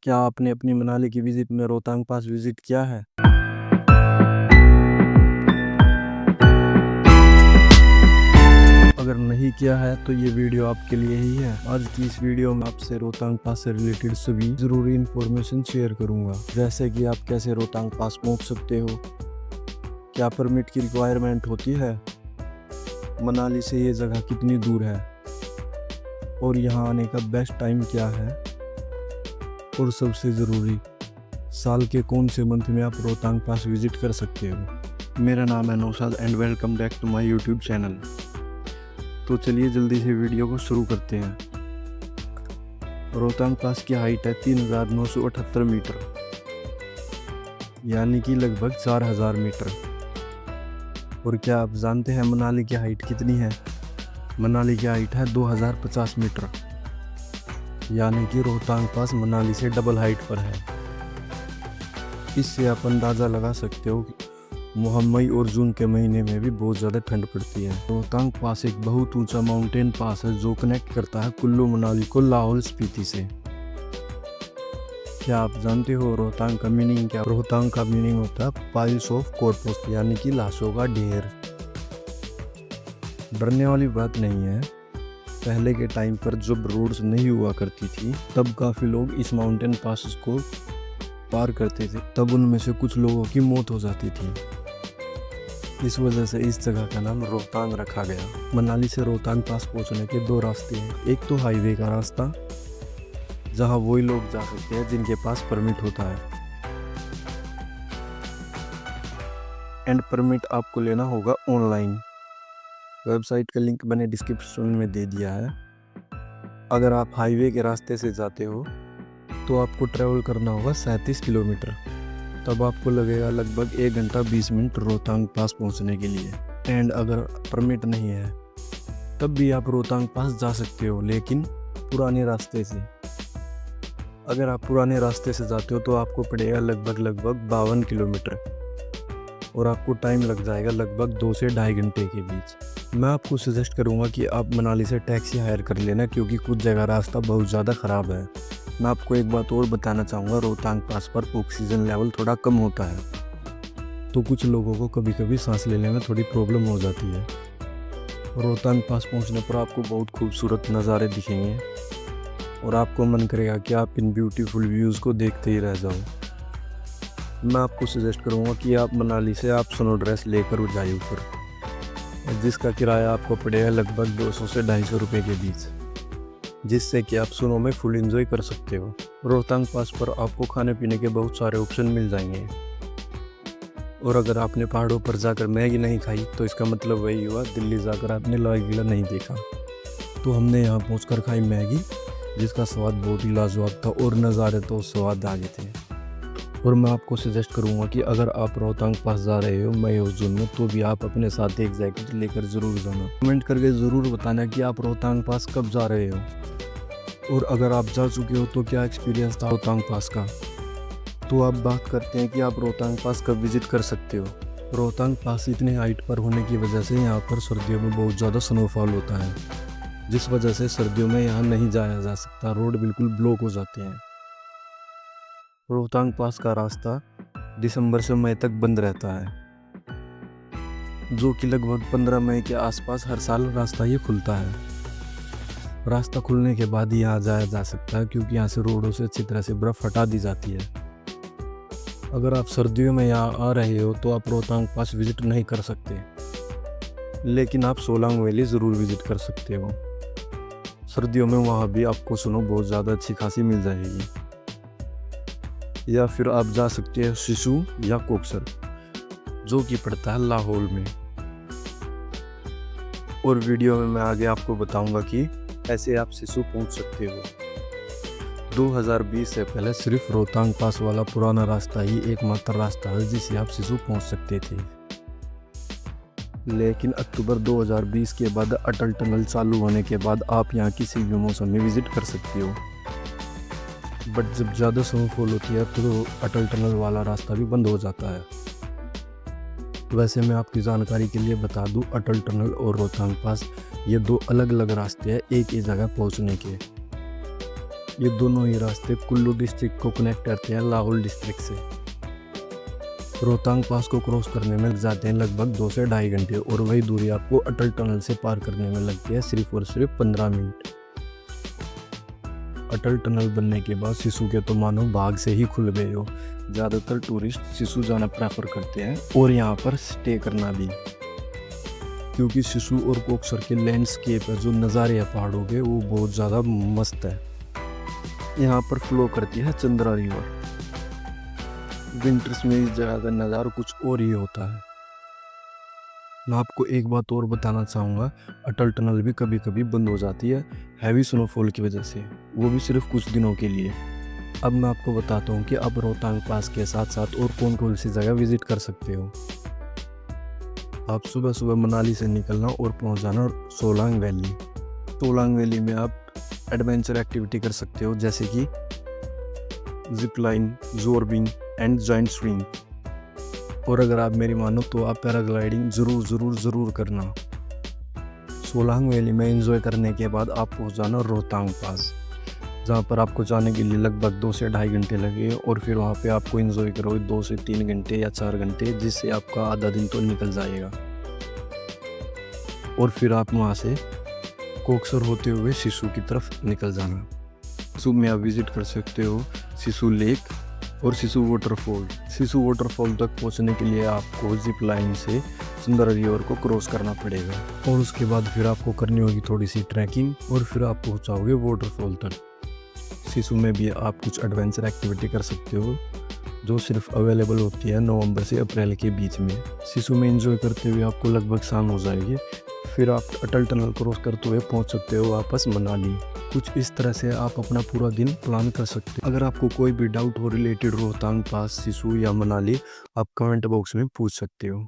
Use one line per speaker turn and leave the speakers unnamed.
क्या आपने अपनी मनाली की विजिट में रोहतांग पास विजिट किया है? अगर नहीं किया है तो ये वीडियो आपके लिए ही है। आज की इस वीडियो में आपसे रोहतांग पास से रिलेटेड सभी जरूरी इंफॉर्मेशन शेयर करूंगा, जैसे कि आप कैसे रोहतांग पास पहुंच सकते हो, क्या परमिट की रिक्वायरमेंट होती है, मनाली से ये जगह कितनी दूर है और यहाँ आने का बेस्ट टाइम क्या है, और सबसे ज़रूरी साल के कौन से मंथ में आप रोहतांग पास विजिट कर सकते हो। मेरा नाम है Naushad and welcome back to my YouTube channel. तो चलिए जल्दी से वीडियो को शुरू करते हैं। रोहतांग पास की हाइट है 3978 मीटर, यानी कि लगभग 4000 मीटर। और क्या आप जानते हैं मनाली की हाइट कितनी है? मनाली की हाइट है 2050 मीटर, यानी कि रोहतांग पास मनाली से डबल हाइट पर है। इससे आप अंदाज़ा लगा सकते हो कि मई और जून के महीने में भी बहुत ज़्यादा ठंड पड़ती है। रोहतांग पास एक बहुत ऊंचा माउंटेन पास है जो कनेक्ट करता है कुल्लू मनाली को लाहौल स्पीति से। क्या आप जानते हो रोहतांग का मीनिंग क्या? रोहतांग का मीनिंग होता है पाइल्स ऑफ कॉर्पस, यानी कि लाशों का ढेर। डरने वाली बात नहीं है। पहले के टाइम पर जब रोड्स नहीं हुआ करती थी तब काफ़ी लोग इस माउंटेन पास को पार करते थे, तब उनमें से कुछ लोगों की मौत हो जाती थी। इस वजह से इस जगह का नाम रोहतांग रखा गया। मनाली से रोहतांग पास पहुंचने के दो रास्ते हैं। एक तो हाईवे का रास्ता, जहां वही लोग जा सकते हैं जिनके पास परमिट होता है, एंड परमिट आपको लेना होगा ऑनलाइन। वेबसाइट का लिंक मैंने डिस्क्रिप्शन में दे दिया है। अगर आप हाईवे के रास्ते से जाते हो तो आपको ट्रैवल करना होगा 37 किलोमीटर। तब आपको लगेगा लगभग 1 घंटा 20 मिनट रोहतांग पास पहुंचने के लिए। एंड अगर परमिट नहीं है तब भी आप रोहतांग पास जा सकते हो, लेकिन पुराने रास्ते से। अगर आप पुराने रास्ते से जाते हो तो आपको पड़ेगा लगभग 52 किलोमीटर और आपको टाइम लग जाएगा लगभग 2 से 2.5 घंटे के बीच। मैं आपको सजेस्ट करूँगा कि आप मनाली से टैक्सी हायर कर लेना, क्योंकि कुछ जगह रास्ता बहुत ज़्यादा ख़राब है। मैं आपको एक बात और बताना चाहूँगा, रोहतांग पास पर ऑक्सीजन लेवल थोड़ा कम होता है, तो कुछ लोगों को कभी कभी सांस लेने में थोड़ी प्रॉब्लम हो जाती है। रोहतांग पास पहुँचने पर आपको बहुत खूबसूरत नज़ारे दिखेंगे और आपको मन करेगा कि आप इन ब्यूटीफुल व्यूज़ को देखते ही रह जाओ। मैं आपको सजेस्ट करूँगा कि आप मनाली से आप स्नो ड्रेस लेकर जाइए ऊपर, जिसका किराया आपको पड़ेगा लगभग 200 से 250 रुपये के बीच, जिससे कि आप स्नो में फुल एंजॉय कर सकते हो। रोहतांग पास पर आपको खाने पीने के बहुत सारे ऑप्शन मिल जाएंगे, और अगर आपने पहाड़ों पर जाकर मैगी नहीं खाई तो इसका मतलब वही हुआ दिल्ली जाकर आपने लाल किला नहीं देखा। तो हमने यहाँ पहुँचकर खाई मैगी, जिसका स्वाद बहुत ही लाजवाब था और नज़ारे तो स्वाद आगे थे। और मैं आपको सजेस्ट करूँगा कि अगर आप रोहतांग पास जा रहे हो मई और जून में, तो भी आप अपने साथ एक जैकेट लेकर ज़रूर जाना। कमेंट करके ज़रूर बताना कि आप रोहतांग पास कब जा रहे हो, और अगर आप जा चुके हो तो क्या एक्सपीरियंस था रोहतांग पास का। तो आप बात करते हैं कि आप रोहतांग पास कब विजिट कर सकते हो। रोहतांग पास इतने हाइट पर होने की वजह से यहाँ पर सर्दियों में बहुत ज़्यादा स्नोफॉल होता है, जिस वजह से सर्दियों में यहाँ नहीं जाया जा सकता, रोड बिल्कुल ब्लॉक हो जाते हैं। रोहतांग पास का रास्ता दिसंबर से मई तक बंद रहता है, जो कि लगभग 15 मई के आसपास हर साल रास्ता ये खुलता है। रास्ता खुलने के बाद ही यहाँ जाया जा सकता है, क्योंकि यहाँ से रोडों से अच्छी तरह से बर्फ़ हटा दी जाती है। अगर आप सर्दियों में यहाँ आ रहे हो तो आप रोहतांग पास विजिट नहीं कर सकते, लेकिन आप सोलांग वैली ज़रूर विजिट कर सकते हो। सर्दियों में वहाँ भी आपको स्नो बहुत ज़्यादा अच्छी खासी मिल जाएगी। या फिर आप जा सकते हैं सिसु या कोकसर, जो कि पड़ता है लाहौल में। और वीडियो में मैं आगे आपको बताऊंगा कि ऐसे आप सिसु पहुंच सकते हो। 2020 से पहले सिर्फ रोहतांग पास वाला पुराना रास्ता ही एकमात्र रास्ता है जिससे आप सिसु पहुंच सकते थे, लेकिन अक्टूबर 2020 के बाद अटल टनल चालू होने के बाद आप यहाँ किसी भी मौसम में विजिट कर सकते हो। बट जब ज़्यादा स्नोफॉल होती है तो अटल टनल वाला रास्ता भी बंद हो जाता है। वैसे मैं आपकी जानकारी के लिए बता दूं, अटल टनल और रोहतांग पास ये दो अलग अलग रास्ते हैं एक ही जगह पहुंचने के। ये दोनों ही रास्ते कुल्लू डिस्ट्रिक्ट को कनेक्ट करते हैं लाहौल डिस्ट्रिक्ट से। रोहतांग पास को क्रॉस करने में लग जाते हैं लगभग 2 से ढाई घंटे और वही दूरी आपको अटल टनल से पार करने में लगती है सिर्फ और सिर्फ 15 मिनट। अटल टनल बनने के बाद सिसु के तो मानो भाग से ही खुल गए हो। ज़्यादातर टूरिस्ट सिसु जाना प्रेफर करते हैं और यहाँ पर स्टे करना भी, क्योंकि सिसु और कोकसर के लैंडस्केप है, जो नज़ारे हैं पहाड़ों के, वो बहुत ज़्यादा मस्त है। यहाँ पर फ्लो करती है चंद्रा रिवर। विंटर्स में इस जगह का नज़ारा कुछ और ही होता है। मैं आपको एक बात और बताना चाहूँगा, अटल टनल भी कभी कभी बंद हो जाती है हैवी स्नोफॉल की वजह से, वो भी सिर्फ कुछ दिनों के लिए। अब मैं आपको बताता हूँ कि आप रोहतांग पास के साथ साथ और कौन कौन सी जगह विजिट कर सकते हो। आप सुबह सुबह मनाली से निकलना और पहुँच जाना सोलांग वैली। सोलांग वैली में आप एडवेंचर एक्टिविटी कर सकते हो, जैसे कि zip line, zorbing and joint swing. और अगर आप मेरी मानो तो आप पैराग्लाइडिंग ज़रूर करना। सोलांग वैली में एंजॉय करने के बाद आप पहुंच जाना रोहतांग पास, जहां पर आपको जाने के लिए लगभग 2 से ढाई घंटे लगे और फिर वहां पे आपको एंजॉय करोगे 2 से 3 घंटे या 4 घंटे, जिससे आपका आधा दिन तो निकल जाएगा। और फिर आप वहां से कोकसर होते हुए सिसु की तरफ निकल जाना। सिसु में आप विजिट कर सकते हो सिसु लेक और सिसु वाटरफॉल। सिसु वाटरफॉल तक पहुंचने के लिए आपको जिप लाइन से चंद्रा रिवर को क्रॉस करना पड़ेगा और उसके बाद फिर आपको करनी होगी थोड़ी सी ट्रैकिंग और फिर आप पहुंचाओगे वाटरफॉल तक। सिसु में भी आप कुछ एडवेंचर एक्टिविटी कर सकते हो, जो सिर्फ अवेलेबल होती है नवंबर से अप्रैल के बीच में। सिसु में एंजॉय करते हुए आपको लगभग शाम हो जाएगी। फिर आप अटल टनल क्रॉस करते हुए पहुंच सकते हो वापस मनाली। कुछ इस तरह से आप अपना पूरा दिन प्लान कर सकते हो। अगर आपको कोई भी डाउट हो रिलेटेड रोहतांग पास, सिसु या मनाली, आप कमेंट बॉक्स में पूछ सकते हो।